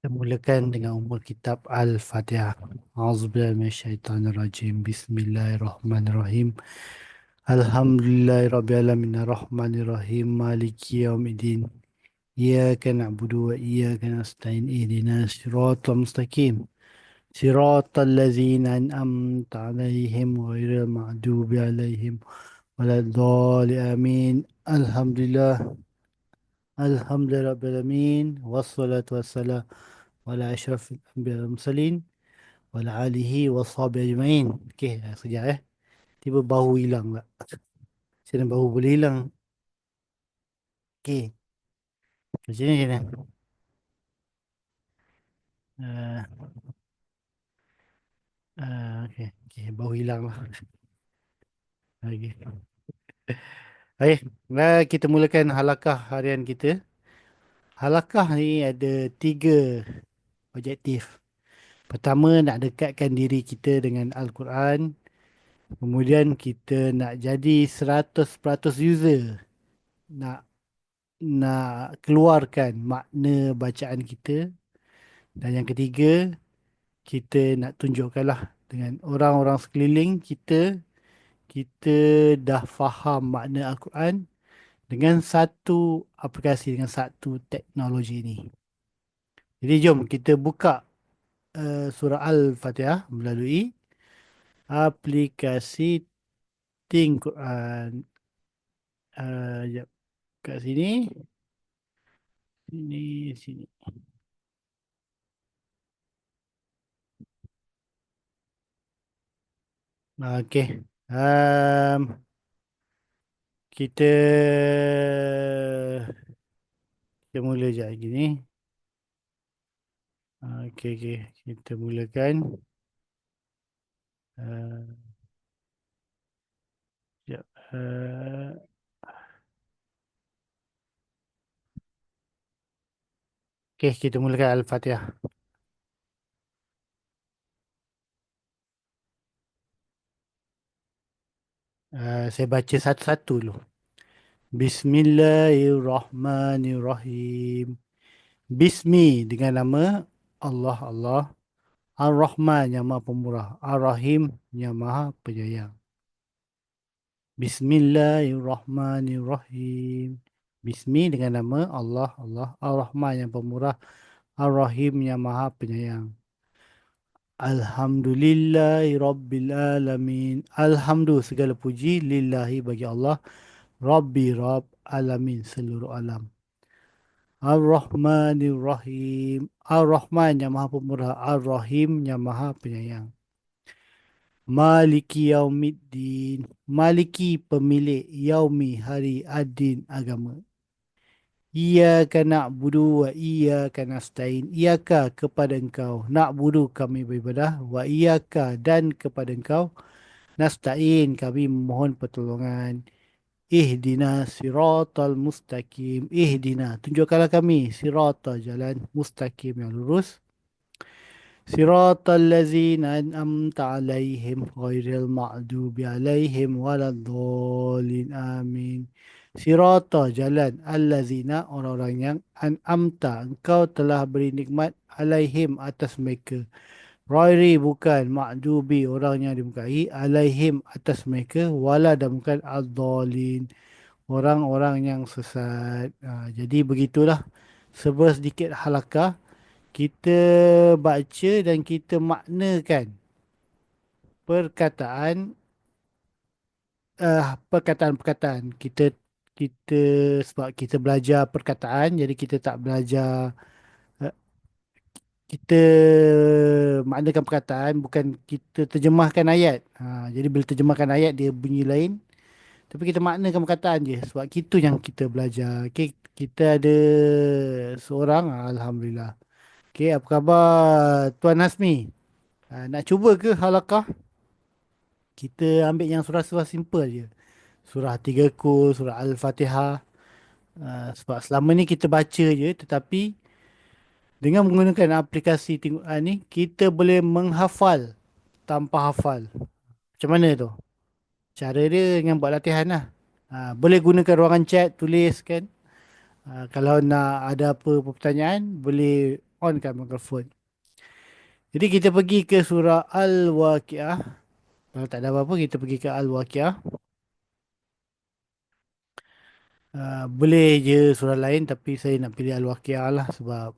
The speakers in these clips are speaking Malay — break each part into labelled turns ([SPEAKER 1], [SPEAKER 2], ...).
[SPEAKER 1] Kita mulakan dengan umul kitab Al-Fatihah. A'udzubillahi minasyaitonirrajim. Bismillahirrahmanirrahim. Alhamdulillahirabbil rahmanirrahim. Maliki yaumiddin. Iyyaka na'budu wa iyyaka nasta'in. Ihdinas siratal mustaqim. Siratal ladzina an'amta 'alaihim ghairil maghdubi 'alaihim waladdallin. Amin. Alhamdulillahirabbil wassalatu wassalam ala asyrafil anbiya'i wal mursalin wa ala alihi wa sahbihi ajma'in. Okey, sekejap Tiba bahu hilang pula. Macam bahu boleh hilang? Okey, macam ni. Uh, okey, okey, bahu hilang lah. Okey. Baik, mari kita mulakan halakah harian kita. Halakah ni ada 3 objektif. Pertama, nak dekatkan diri kita dengan Al-Quran. Kemudian kita nak jadi 100% user. Nak nak keluarkan makna bacaan kita. Dan yang ketiga, kita nak tunjukkanlah dengan orang-orang sekeliling kita, kita dah faham makna Al-Quran dengan satu aplikasi, dengan satu teknologi ini. Jadi jom kita buka surah Al-Fatihah melalui aplikasi Think Quran. Jap, kat sini. Sini. Okey. Kita kita mula je lagi ni. Okey, okey. Kita mulakan. Uh, Sekejap. Okey, kita mulakan Al-Fatihah. Saya baca satu-satu dulu. Bismillahirrahmanirrahim. Bismi dengan nama Allah. Ar-Rahman yang Maha Pemurah. Ar-Rahim yang Maha Penyayang. Bismillahirrahmanirrahim. Bismi dengan nama Allah. Ar-Rahman yang Pemurah. Ar-Rahim yang Maha Penyayang. Alhamdulillahi Rabbil Alamin. Alhamdulillah segala puji lillahi bagi Allah. Rabbi Rabb Alamin seluruh alam. Ar-Rahmanir Rahim. Ar-Rahman yang Maha Pemurah. Ar-Rahim yang Maha Penyayang. Maliki Yaumiddin. Maliki pemilik Yaumi hari Adin agama. Iyyaka na'budu wa iyyaka nasta'in. Iyyaka kepada engkau. Na'budu kami beribadah. Wa iyyaka dan kepada engkau. Nasta'in kami memohon pertolongan. Ihdina siratal mustaqim. Ihdina. Tunjukkanlah kami siratal jalan mustaqim yang lurus. Siratal ladzina an'amta alaihim ghairil maghdubi alaihim waladdallin. Amin. Sirata jalan allazina orang-orang yang an'amta engkau telah beri nikmat alaihim atas mereka. Ghairi bukan makdubi orang yang dimurkai alaihim atas mereka wala dan bukan ad-dallin orang-orang yang sesat. Jadi begitulah sedikit halakah kita baca dan kita maknakan perkataan perkataan-perkataan kita sebab kita belajar perkataan jadi kita tak belajar uh, kita maknakan perkataan bukan kita terjemahkan ayat. Jadi bila terjemahkan ayat dia bunyi lain tapi kita maknakan perkataan je sebab itu yang kita belajar. Okey, kita ada seorang alhamdulillah. Okey, apa khabar Tuan Hasmi? Nak cuba ke halakah? Kita ambil yang surah-surah simple je. Surah 3 Kul, surah Al-Fatihah. Sebab selama ni kita baca je tetapi dengan menggunakan aplikasi Tengok ni kita boleh menghafal tanpa hafal. Macam mana tu? Cara dia dengan buat latihan lah. Boleh gunakan ruangan chat, tulis kan. Kalau nak ada apa pertanyaan boleh onkan mikrofon. Jadi kita pergi ke surah Al-Waqiah. Kalau tak ada apa-apa, kita pergi ke Al-Waqiah. Boleh je surah lain tapi saya nak pilih Al-Waqiah lah sebab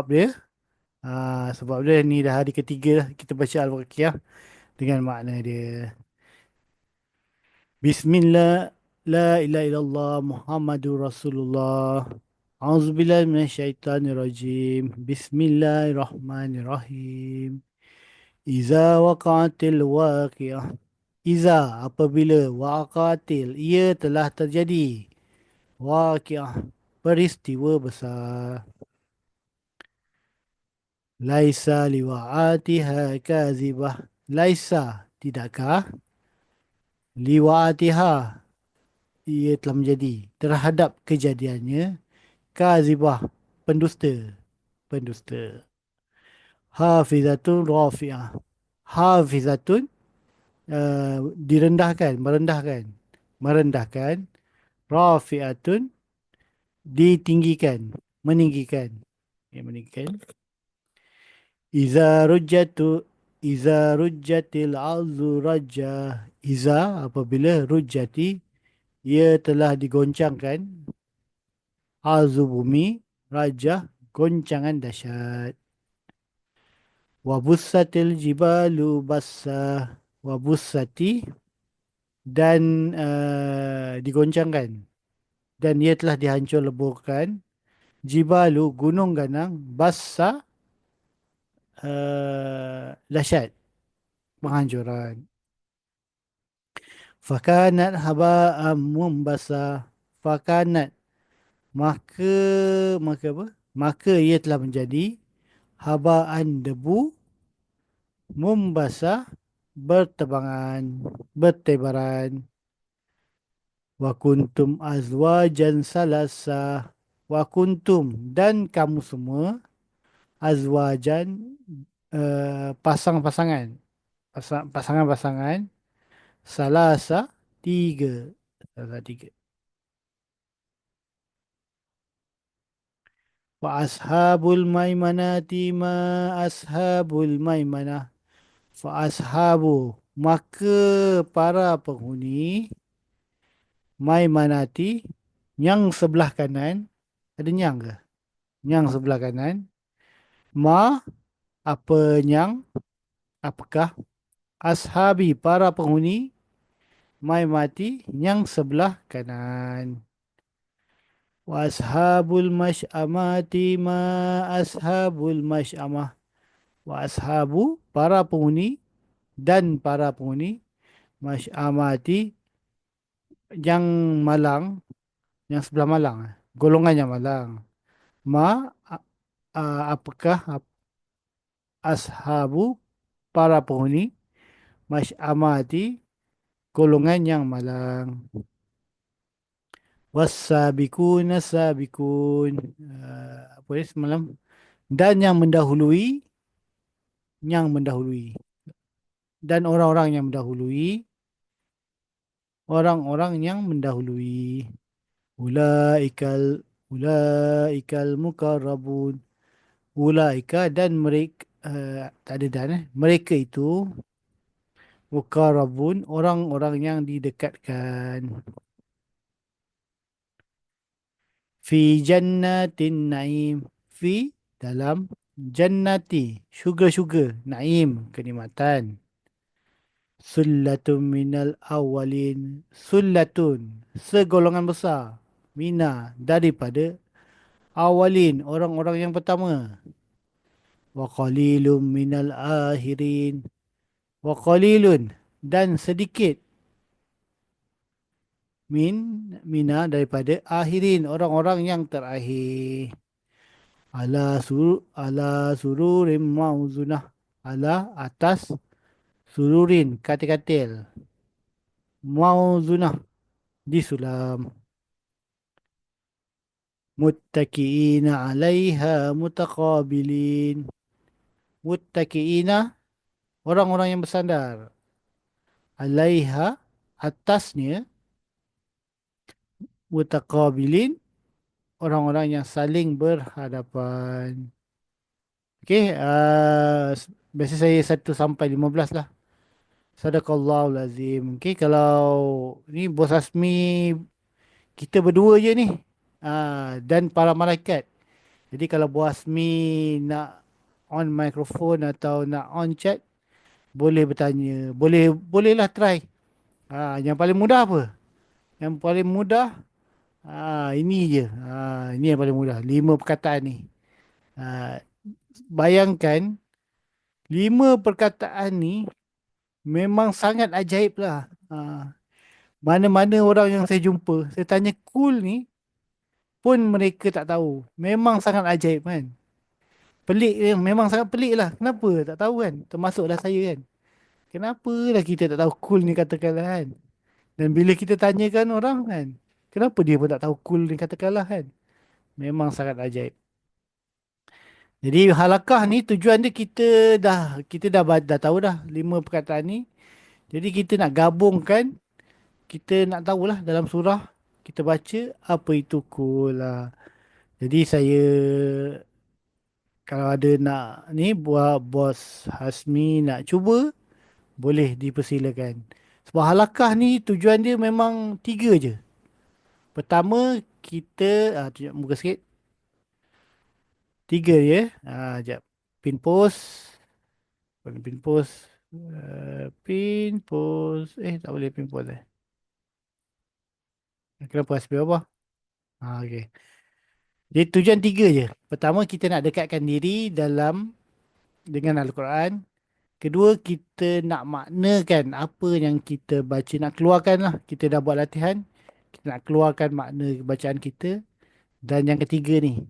[SPEAKER 1] dia sebab dia ni dah hari ketiga lah kita baca Al-Waqiah dengan makna dia. Bismillah, la ilaha illallah, Muhammadur Rasulullah. Auzubillahi minasyaitonirrajim. Bismillahirrahmanirrahim. Iza waqa'atil waqiah. Iza apabila waqa'atil ia telah terjadi. Waqiah peristiwa besar. Laisa liwa'atiha kazibah. Laisa tidakkah liwa'atiha ia telah menjadi terhadap kejadiannya kazibah pendusta. Pendusta. Hafizatun rafi'ah. Hafizatun direndahkan, merendahkan. Merendahkan. Rafi'atun ditinggikan, meninggikan. Ya, meninggikan. Iza rujjatu Iza rujjatil ardu rajja. Iza apabila rujjati ia telah digoncangkan ardu bumi rajah goncangan dahsyat. Wabussatil jibalu bassa. Wabussati dan digoncangkan dan ia telah dihancur leburkan jibalu gunung ganang bassa dahsyat penghancuran. Fakanat haba'am mumbasa. Fakanat maka maka apa? Maka ia telah menjadi habaan debu mumbasa bertebangan bertebaran. Wa kuntum azwajan salasa. Wa kuntum dan kamu semua azwajan pasang-pasangan. Pasangan-pasangan salasa tiga. Salasa tiga. Wa ashabul maimanati ma ashabul maimanah. Fa ashabu maka para penghuni maimanati yang sebelah kanan. Ada nyang ke? Yang sebelah kanan. Ma apa yang apakah ashabi para penghuni maimanati yang sebelah kanan. Wa ashabul masy'amati ma ashabul masy'amah. Wa ashabu para penghuni dan para penghuni masy'amati yang malang, yang sebelah malang, golongan yang malang. Ma apakah ashabu para penghuni masy'amati golongan yang malang. Wasabiquna sabiqun. Apa ni semalam? Dan yang mendahului dan orang-orang yang mendahului orang-orang yang mendahului. Ulaikal mukarrabun. Ulaika dan mereka tak ada dan mereka itu mukarrabun orang-orang yang didekatkan. Fi jannatin naim. Fi dalam jannati syurga-syurga naim kenikmatan. Sullatun minal awalin. Sullatun segolongan besar. Mina daripada awalin orang-orang yang pertama. Wa qalilum minal akhirin. Wa qalilun dan sedikit mina daripada akhirin orang-orang yang terakhir. Ala sururim mauzunah. Ala atas sururin katil-katil. Mauzunah disulam. Muttaki'ina 'alaiha mutaqabilin. Muttaki'ina orang-orang yang bersandar. 'Alaiha atasnya mutaqabilin orang-orang yang saling berhadapan. Okey, biasa saya 1 sampai 15 lah. Sadaqallahul azim. Okey, kalau ni Bos Hasmi kita berdua je ni. Dan para malaikat. Jadi kalau Bos Hasmi nak on microphone atau nak on chat, boleh bertanya. Bolehlah try. Yang paling mudah apa? Yang paling mudah ini je. Ini yang paling mudah. 5 perkataan ni. Ah, bayangkan 5 perkataan ni memang sangat ajaib lah. Mana-mana orang yang saya jumpa, saya tanya cool ni pun mereka tak tahu. Memang sangat ajaib kan. Pelik memang sangat pelik lah. Kenapa? Tak tahu kan. Termasuklah saya kan. Kenapa lah kita tak tahu cool ni katakanlah kan. Dan bila kita tanyakan orang kan, kenapa dia pun tak tahu cool ni katakanlah kan. Memang sangat ajaib. Jadi halakah ni tujuan dia kita dah tahu dah 5 perkataan ni. Jadi kita nak gabungkan, kita nak tahulah dalam surah kita baca apa itu kul. Jadi saya kalau ada nak ni buat Bos Hasmi nak cuba boleh dipersilakan. Sebab halakah ni tujuan dia memang 3 je. Pertama kita tunjuk muka sikit. 3 je. Jap. Pin post. Pin post. Pin post. Tak boleh pin post eh. Kenapa Hasmi apa? Okay. Jadi tujuan 3 je. Pertama kita nak dekatkan diri dengan Al-Quran. Kedua kita nak maknakan apa yang kita baca. Nak keluarkan lah. Kita dah buat latihan. Kita nak keluarkan makna bacaan kita. Dan yang ketiga ni.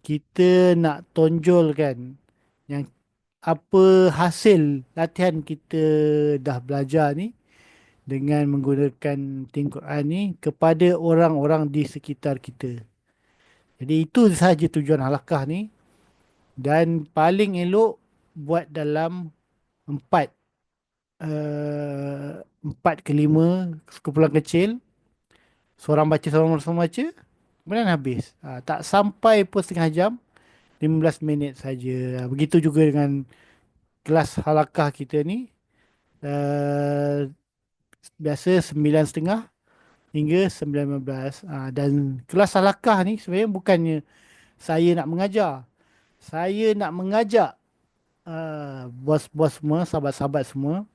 [SPEAKER 1] Kita nak tonjolkan yang apa hasil latihan kita dah belajar ni. Dengan menggunakan Al-Quran ni kepada orang-orang di sekitar kita. Jadi itu sahaja tujuan halakah ni. Dan paling elok buat dalam empat, 4 ke 5 sekumpulan kecil. Seorang baca, seorang baca. Kemudian habis. Tak sampai pun setengah jam. 15 minit saja. Begitu juga dengan kelas halakah kita ni. Uh, biasa 9.30 hingga 9.15. Dan kelas halakah ni sebenarnya bukannya saya nak mengajar. Saya nak mengajak bos-bos semua, sahabat-sahabat semua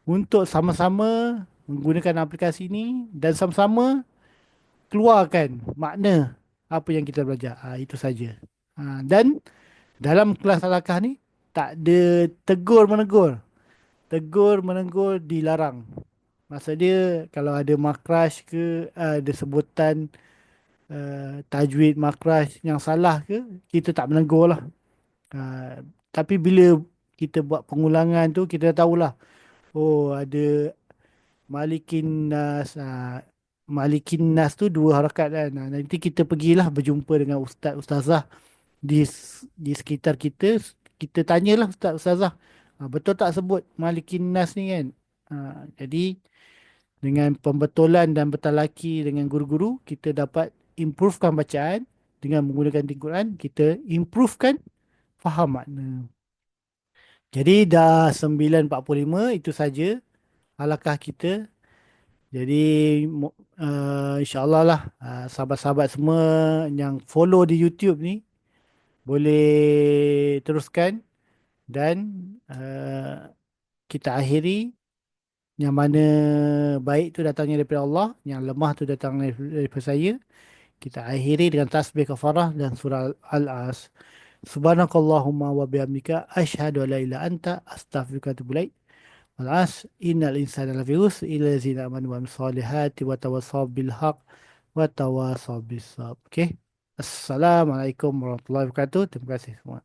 [SPEAKER 1] untuk sama-sama menggunakan aplikasi ini dan sama-sama keluarkan makna apa yang kita belajar. Itu saja. Dan dalam kelas halakah ni tak ada tegur-menegur. Tegur-menegur dilarang. Maksud dia kalau ada makraj ke, ada sebutan tajwid makraj yang salah ke, kita tak menegur lah. Tapi bila kita buat pengulangan tu, kita dah tahulah. Oh, ada Malikin Nas. Malikin Nas tu 2 harakat kan. Nanti kita pergilah berjumpa dengan ustaz, ustazah di sekitar kita. Kita tanyalah ustaz, ustazah. Betul tak sebut Malikin Nas ni kan? Jadi, dengan pembetulan dan bertalaki dengan guru-guru, kita dapat improvekan bacaan. Dengan menggunakan Al-Quran, kita improvekan faham makna. Jadi dah 9.45 itu saja halakah kita. Jadi insyaAllah lah sahabat-sahabat semua yang follow di YouTube ni boleh teruskan dan kita akhiri yang mana baik tu datangnya daripada Allah, yang lemah tu datangnya daripada saya. Kita akhiri dengan tasbih kafarah dan surah Al-As. Subhanakallahumma wa bihamdika asyhadu an la ilaha illa anta astaghfiruka wa atubu ilaik. Alas, innal insana lafi khusr illa allazina amanu wa amilus solihati wa tawassaw bil haq wa tawassaw bis sabr. Okey. Assalamualaikum warahmatullahi wabarakatuh. Terima kasih semua.